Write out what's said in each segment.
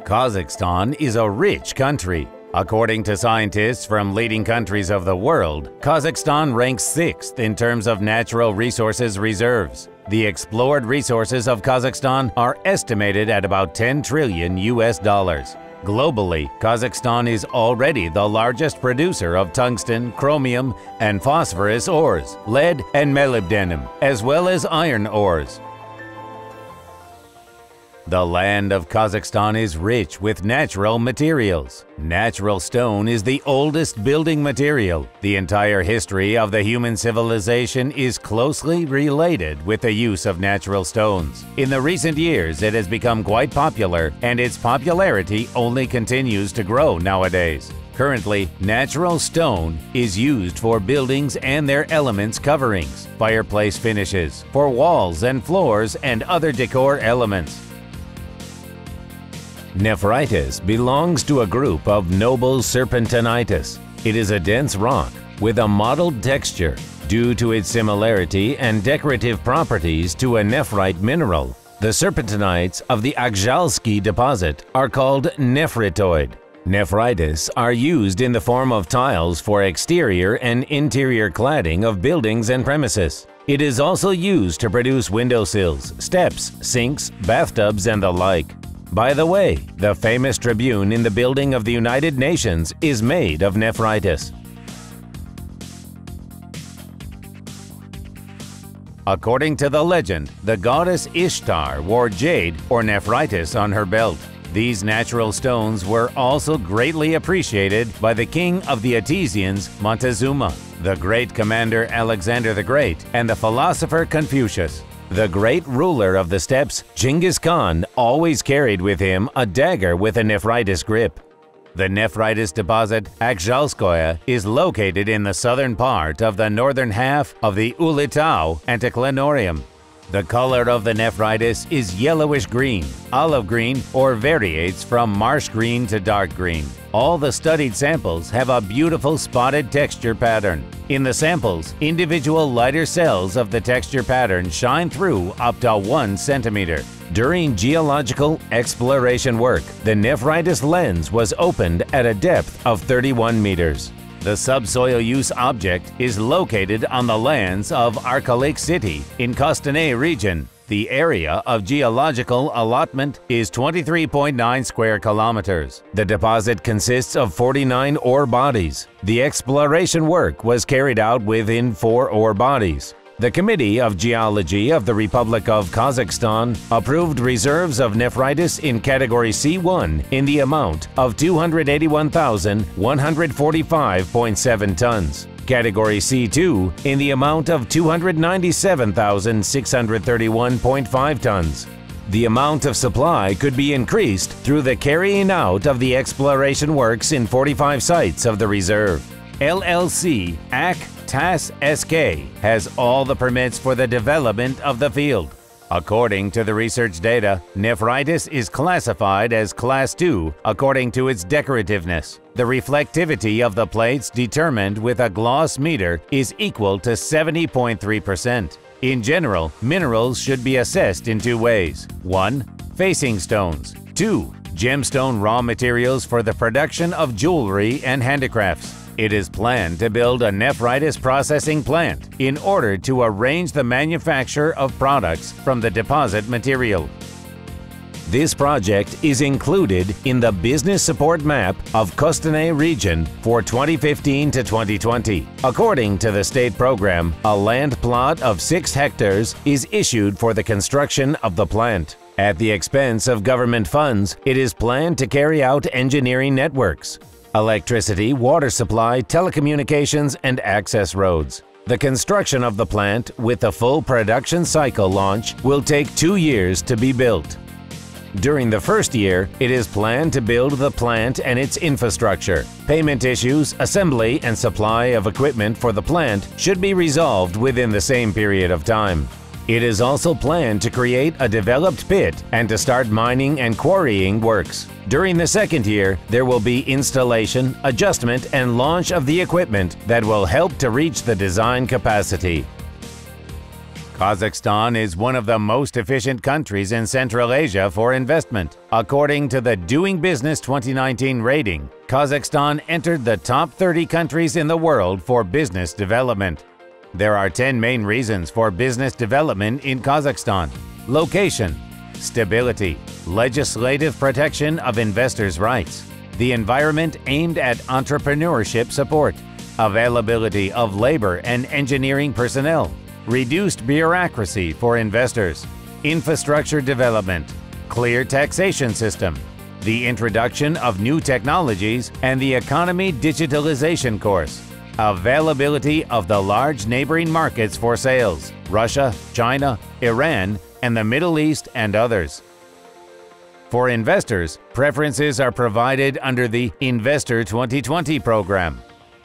Kazakhstan is a rich country. According to scientists from leading countries of the world, Kazakhstan ranks 6th in terms of natural resources reserves. The explored resources of Kazakhstan are estimated at about $10 trillion. Globally, Kazakhstan is already the largest producer of tungsten, chromium, and phosphorus ores, lead and molybdenum, as well as iron ores. The land of Kazakhstan is rich with natural materials. Natural stone is the oldest building material. The entire history of the human civilization is closely related with the use of natural stones. In the recent years, it has become quite popular, and its popularity only continues to grow nowadays. Currently, natural stone is used for buildings and their elements coverings, fireplace finishes, for walls and floors, and other decor elements. Nephritis belongs to a group of noble serpentinitis. It is a dense rock with a mottled texture due to its similarity and decorative properties to a nephrite mineral. The serpentinites of the Akjalski deposit are called nephritoid. Nephritis are used in the form of tiles for exterior and interior cladding of buildings and premises. It is also used to produce windowsills, steps, sinks, bathtubs, and the like. By the way, the famous tribune in the building of the United Nations is made of nephritis. According to the legend, the goddess Ishtar wore jade or nephritis on her belt. These natural stones were also greatly appreciated by the king of the Etesians, Montezuma, the great commander Alexander the Great, and the philosopher Confucius. The great ruler of the steppes, Genghis Khan, always carried with him a dagger with a nephritis grip. The nephritis deposit, Akjalskoye, is located in the southern part of the northern half of the Ulitau Anticlinorium. The color of the nephritis is yellowish green, olive green, or variates from marsh green to dark green. All the studied samples have a beautiful spotted texture pattern. In the samples, individual lighter cells of the texture pattern shine through up to 1 centimeter. During geological exploration work, the nephritis lens was opened at a depth of 31 meters. The subsoil use object is located on the lands of Arkalik City in Kostanay region. The area of geological allotment is 23.9 square kilometers. The deposit consists of 49 ore bodies. The exploration work was carried out within 4 ore bodies. The Committee of Geology of the Republic of Kazakhstan approved reserves of nephritis in Category C1 in the amount of 281,145.7 tons. Category C2 in the amount of 297,631.5 tons. The amount of supply could be increased through the carrying out of the exploration works in 45 sites of the reserve. LLC AK-TAS SK has all the permits for the development of the field. According to the research data, nephritis is classified as Class 2 according to its decorativeness. The reflectivity of the plates determined with a gloss meter is equal to 70.3%. In general, minerals should be assessed in 2 ways. 1. Facing stones. 2. Gemstone raw materials for the production of jewelry and handicrafts. It is planned to build a nephritis processing plant in order to arrange the manufacture of products from the deposit material. This project is included in the business support map of Kostanay region for 2015 to 2020. According to the state program, a land plot of 6 hectares is issued for the construction of the plant. At the expense of government funds, it is planned to carry out engineering networks, electricity, water supply, telecommunications, and access roads. The construction of the plant with the full production cycle launch will take 2 years to be built. During the first year, it is planned to build the plant and its infrastructure. Payment issues, assembly, and supply of equipment for the plant should be resolved within the same period of time. It is also planned to create a developed pit and to start mining and quarrying works. During the second year, there will be installation, adjustment, and launch of the equipment that will help to reach the design capacity. Kazakhstan is one of the most efficient countries in Central Asia for investment. According to the Doing Business 2019 rating, Kazakhstan entered the top 30 countries in the world for business development. There are 10 main reasons for business development in Kazakhstan. Location, stability, legislative protection of investors' rights, the environment aimed at entrepreneurship support, availability of labor and engineering personnel, reduced bureaucracy for investors, infrastructure development, clear taxation system, the introduction of new technologies and the economy digitalization course, availability of the large neighboring markets for sales, Russia, China, Iran, and the Middle East and others. For investors, preferences are provided under the Investor 2020 program.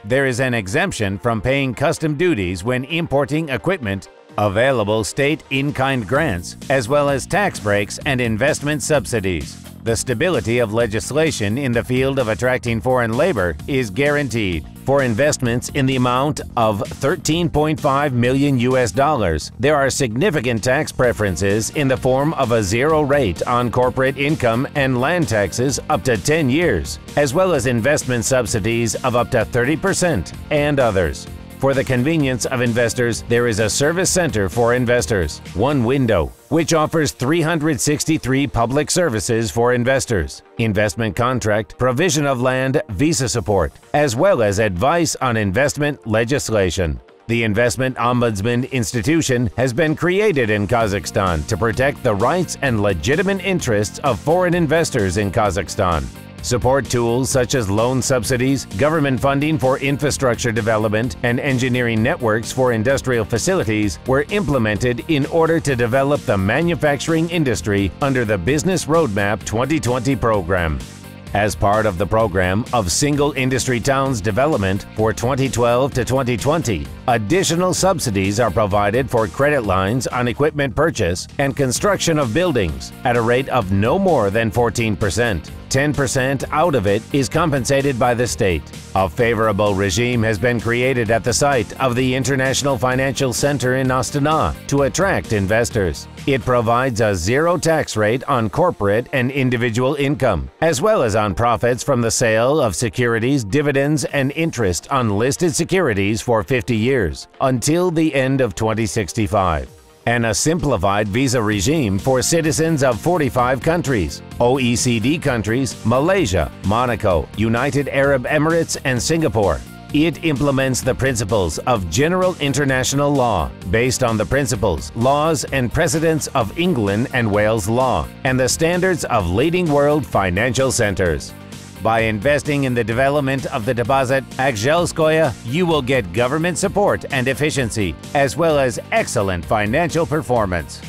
There is an exemption from paying custom duties when importing equipment, available state in-kind grants, as well as tax breaks and investment subsidies. The stability of legislation in the field of attracting foreign labor is guaranteed. For investments in the amount of $13.5 million, there are significant tax preferences in the form of a zero rate on corporate income and land taxes up to 10 years, as well as investment subsidies of up to 30% and others. For the convenience of investors, there is a service center for investors, One Window, which offers 363 public services for investors, investment contract, provision of land, visa support, as well as advice on investment legislation. The Investment Ombudsman Institution has been created in Kazakhstan to protect the rights and legitimate interests of foreign investors in Kazakhstan. Support tools such as loan subsidies, government funding for infrastructure development, and engineering networks for industrial facilities were implemented in order to develop the manufacturing industry under the Business Roadmap 2020 program. As part of the program of Single Industry Towns Development for 2012 to 2020, additional subsidies are provided for credit lines on equipment purchase and construction of buildings at a rate of no more than 14%. 10% out of it is compensated by the state. A favorable regime has been created at the site of the International Financial Center in Astana to attract investors. It provides a zero tax rate on corporate and individual income, as well as on profits from the sale of securities, dividends, and interest on listed securities for 50 years, until the end of 2065. And a simplified visa regime for citizens of 45 countries, OECD countries, Malaysia, Monaco, United Arab Emirates, and Singapore. It implements the principles of general international law based on the principles, laws, and precedents of England and Wales law and the standards of leading world financial centers. By investing in the development of the deposit Akzelskoye, you will get government support and efficiency, as well as excellent financial performance.